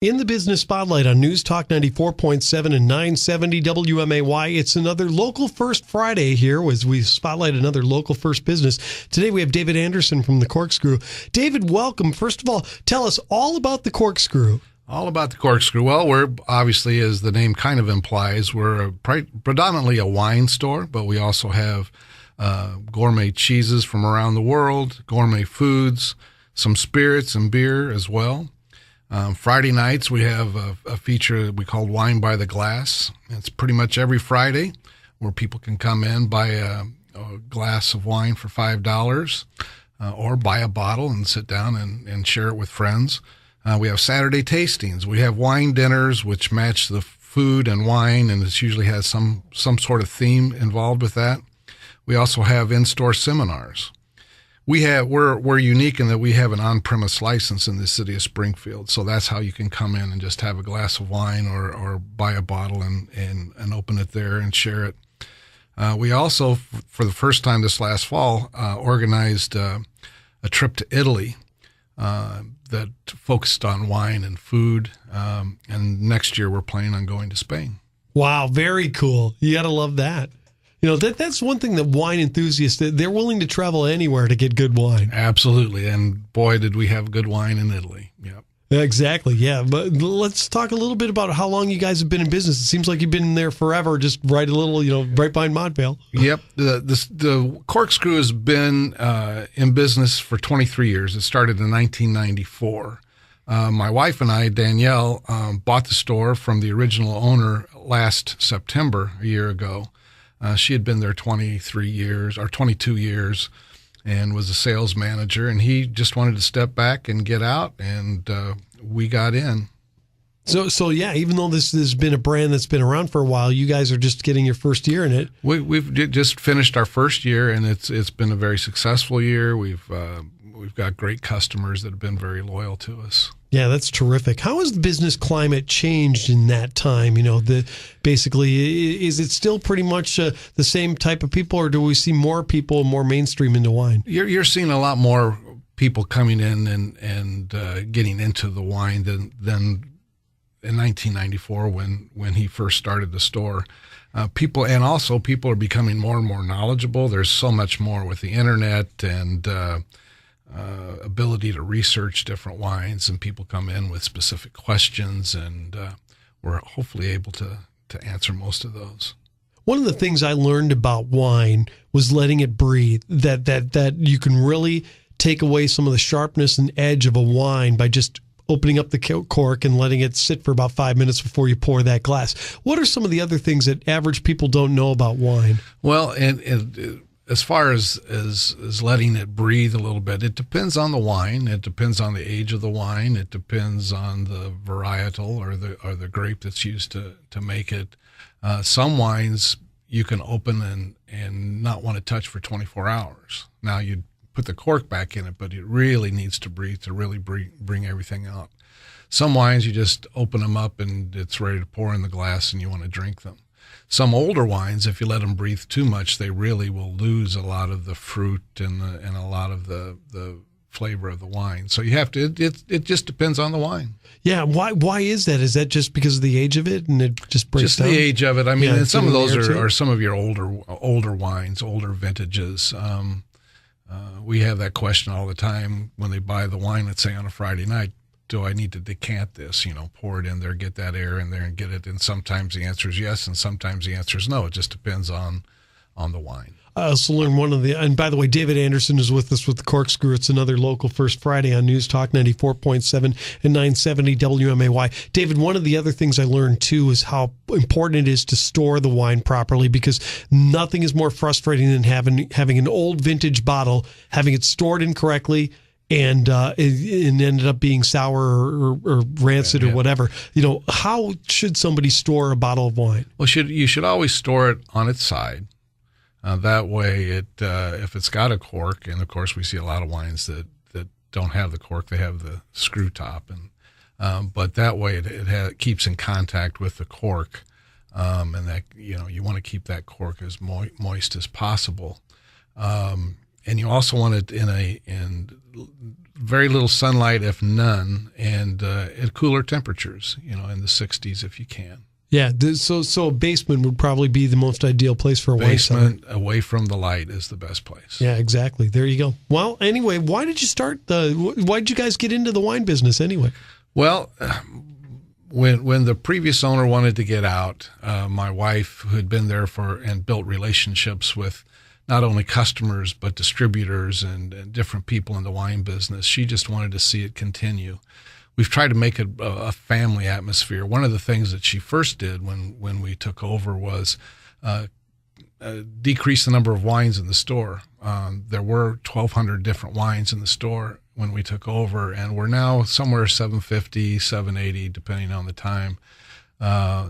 In the Business Spotlight on News Talk 94.7 and 970 WMAY, it's another Local First Friday here as we spotlight another local first business. Today we have David Anderson from the Corkscrew. David, welcome. First of all, tell us all about the Corkscrew. All about the Corkscrew. Well, we're obviously, as the name kind of implies, we're predominantly a wine store, but we also have gourmet cheeses from around the world, gourmet foods, some spirits and beer as well. Friday nights, we have a feature we call Wine by the Glass. It's pretty much every Friday where people can come in, buy a glass of wine for $5 or buy a bottle and sit down and share it with friends. We have Saturday tastings. We have wine dinners, which match the food and wine, and it usually has some sort of theme involved with that. We also have in-store seminars. We're unique in that we have an on-premise license in the city of Springfield, so that's how you can come in and just have a glass of wine or buy a bottle and open it there and share it. We also, for the first time this last fall, organized a trip to Italy that focused on wine and food, and next year we're planning on going to Spain. Wow, very cool. You got to love that. You know, that's one thing that wine enthusiasts, they're willing to travel anywhere to get good wine. Absolutely. And boy, did we have good wine in Italy. Yep. Exactly, yeah. But let's talk a little bit about how long you guys have been in business. It seems like you've been there forever, just right behind Montvale. Yep. The Corkscrew has been in business for 23 years. It started in 1994. My wife and I, Danielle, bought the store from the original owner last September, a year ago. She had been there 23 years or 22 years and was a sales manager, and he just wanted to step back and get out, and we got in. So yeah, even though this has been a brand that's been around for a while, you guys are just getting your first year in it. We've just finished our first year, and it's been a very successful year. We've got great customers that have been very loyal to us. Yeah, that's terrific. How has the business climate changed in that time? You know, basically, is it still pretty much the same type of people, or do we see more people more mainstream into wine? You're seeing a lot more people coming in and getting into the wine than in 1994 when he first started the store. People are becoming more and more knowledgeable. There's so much more with the internet and ability to research different wines, and people come in with specific questions, and we're hopefully able to answer most of those. One of the things I learned about wine was letting it breathe, that you can really take away some of the sharpness and edge of a wine by just opening up the cork and letting it sit for about 5 minutes before you pour that glass. What are some of the other things that average people don't know about wine? Well, and as far as letting it breathe a little bit, it depends on the wine. It depends on the age of the wine. It depends on the varietal or the grape that's used to make it. Some wines you can open and not want to touch for 24 hours. Now you put the cork back in it, but it really needs to breathe to really bring everything out. Some wines you just open them up and it's ready to pour in the glass and you want to drink them. Some older wines, if you let them breathe too much, they really will lose a lot of the fruit and a lot of the flavor of the wine. So you have to. It just depends on the wine. Yeah. Why is that? Is that just because of the age of it and it just breaks down? Just the age of it. I mean, and some of those are some of your older wines, older vintages. We have that question all the time when they buy the wine, let's say on a Friday night. Do I need to decant this, pour it in there, get that air in there and get it? And sometimes the answer is yes, and sometimes the answer is no. It just depends on the wine. I also learned and by the way, David Anderson is with us with the Corkscrew. It's another Local First Friday on News Talk 94.7 and 970 WMAY. David, one of the other things I learned too is how important it is to store the wine properly, because nothing is more frustrating than having an old vintage bottle, having it stored incorrectly, and it ended up being sour or rancid or whatever. How should somebody store a bottle of wine? Well, you should always store it on its side. That way, if it's got a cork, and of course we see a lot of wines that don't have the cork, they have the screw top, but that way it keeps in contact with the cork, and that you want to keep that cork as moist as possible. and you also want it in very little sunlight, if none, and at cooler temperatures, in the 60s if you can. Yeah, so a basement would probably be the most ideal place for a wine cellar. Basement away from the light is the best place. Yeah, exactly. There you go. Well, anyway, why did you guys get into the wine business anyway? Well, when the previous owner wanted to get out, my wife, who had been there and built relationships with not only customers but distributors and different people in the wine business, she just wanted to see it continue. We've tried to make it a family atmosphere. One of the things that she first did when we took over was decrease the number of wines in the store. There were 1,200 different wines in the store when we took over, and we're now somewhere 750, 780, depending on the time.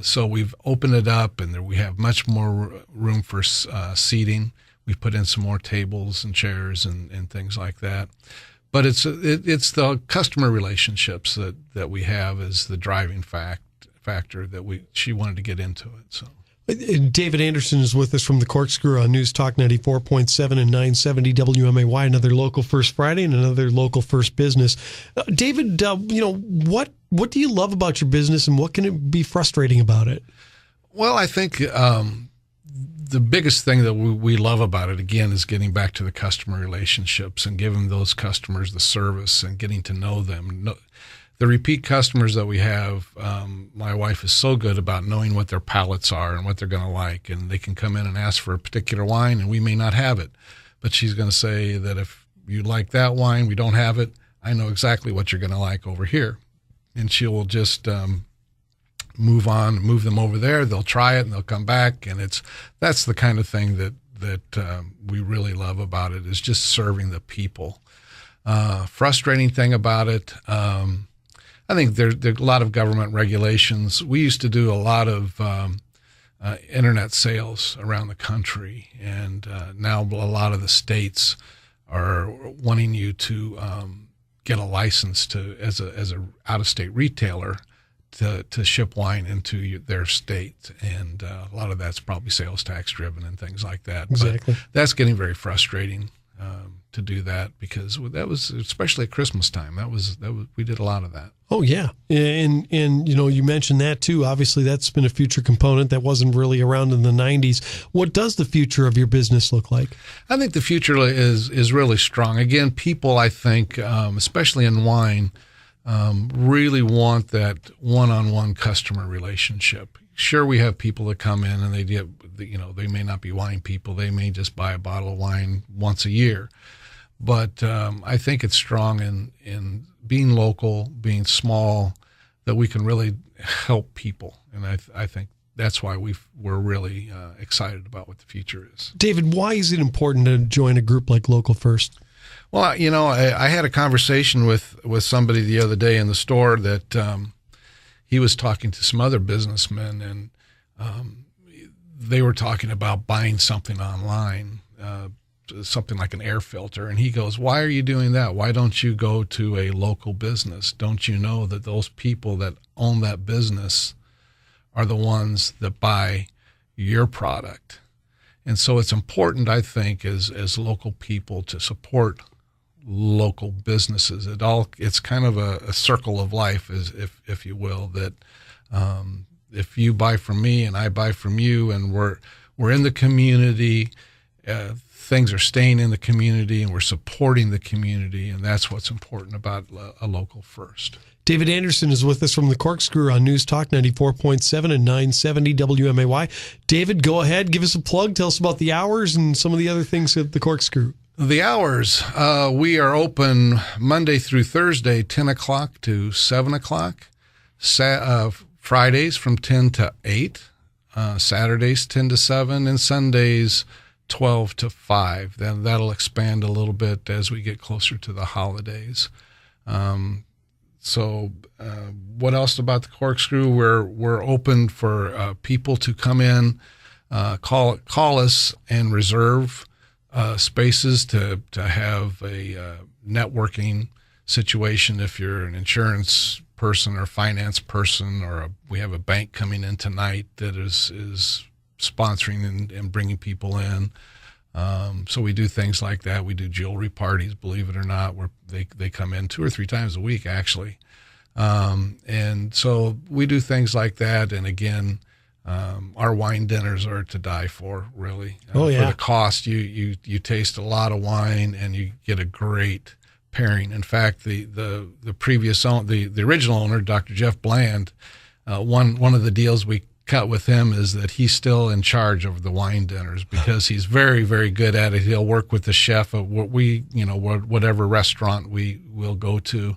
So we've opened it up, and we have much more room for seating. We've put in some more tables and chairs and things like that. But it's the customer relationships that we have as the driving factor that she wanted to get into it. So. David Anderson is with us from the Corkscrew on News Talk 94.7 and 970 WMAY, another Local First Friday and another Local First Business. David, what do you love about your business and what can it be frustrating about it? Well, I think the biggest thing that we love about it, again, is getting back to the customer relationships and giving those customers the service and getting to know them. The repeat customers that we have, my wife is so good about knowing what their palates are and what they're going to like, and they can come in and ask for a particular wine, and we may not have it, but she's going to say that if you like that wine, we don't have it, I know exactly what you're going to like over here. And she will just move them over there. They'll try it and they'll come back, and that's the kind of thing that we really love about it, is just serving the people. Frustrating thing about it, I think there are a lot of government regulations. We used to do a lot of internet sales around the country, and now a lot of the states are wanting you to get a license as a out-of-state retailer to ship wine into their state, and a lot of that's probably sales tax driven and things like that. Exactly. But that's getting very frustrating to do that, because that was, especially at Christmas time, that was we did a lot of that. Oh yeah, and you mentioned that too. Obviously, that's been a future component that wasn't really around in the 90s. What does the future of your business look like? I think the future is really strong. Again, people, I think, especially in wine, really want that one-on-one customer relationship. Sure, we have people that come in and they may not be wine people. They may just buy a bottle of wine once a year. But I think it's strong in being local, being small, that we can really help people. And I think that's why we're really excited about what the future is. David, why is it important to join a group like Local First? Well, I had a conversation with somebody the other day in the store that he was talking to some other businessmen, and they were talking about buying something online, something like an air filter. And he goes, "Why are you doing that? Why don't you go to a local business? Don't you know that those people that own that business are the ones that buy your product?" And so it's important, I think, as local people to support local businesses. It's kind of a circle of life, if you will, that if you buy from me and I buy from you, and we're in the community, things are staying in the community, and we're supporting the community, and that's what's important about a Local First. David Anderson is with us from the Corkscrew on News Talk 94.7 and 970 WMAY. David, go ahead, give us a plug, tell us about the hours and some of the other things at the Corkscrew. The hours, we are open Monday through Thursday, 10 o'clock to 7 o'clock, Fridays from 10 to 8, Saturdays 10 to 7, and Sundays 12 to 5. Then that'll expand a little bit as we get closer to the holidays. So what else about the Corkscrew? We're open for people to come in, call us and reserve spaces to have a networking situation. If you're an insurance person or finance person, or we have a bank coming in tonight that is sponsoring and bringing people in. So we do things like that. We do jewelry parties, believe it or not, where they come in 2 or 3 times a week, actually. And so we do things like that. And again, our wine dinners are to die for, really. Oh, yeah. For the cost, you taste a lot of wine and you get a great pairing. In fact, the previous the original owner, Dr. Jeff Bland, one of the deals we cut with him is that he's still in charge of the wine dinners because he's very, very good at it. He'll work with the chef of whatever restaurant we will go to,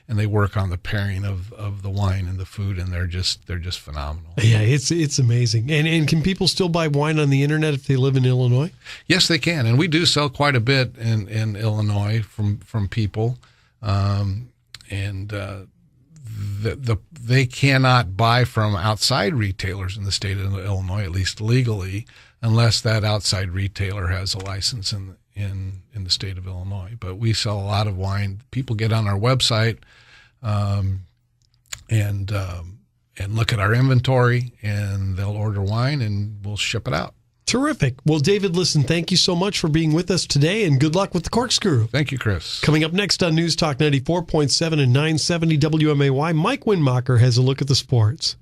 and they work on the pairing of the wine and the food, and they're just phenomenal. Yeah, it's amazing. And can people still buy wine on the internet if they live in Illinois? Yes, they can, and we do sell quite a bit in Illinois from people, they cannot buy from outside retailers in the state of Illinois, at least legally, unless that outside retailer has a license in the state of Illinois. But we sell a lot of wine. People get on our website and look at our inventory, and they'll order wine, and we'll ship it out. Terrific. Well, David, listen, thank you so much for being with us today, and good luck with the Corkscrew. Thank you, Chris. Coming up next on News Talk 94.7 and 970 WMAY, Mike Winmacher has a look at the sports.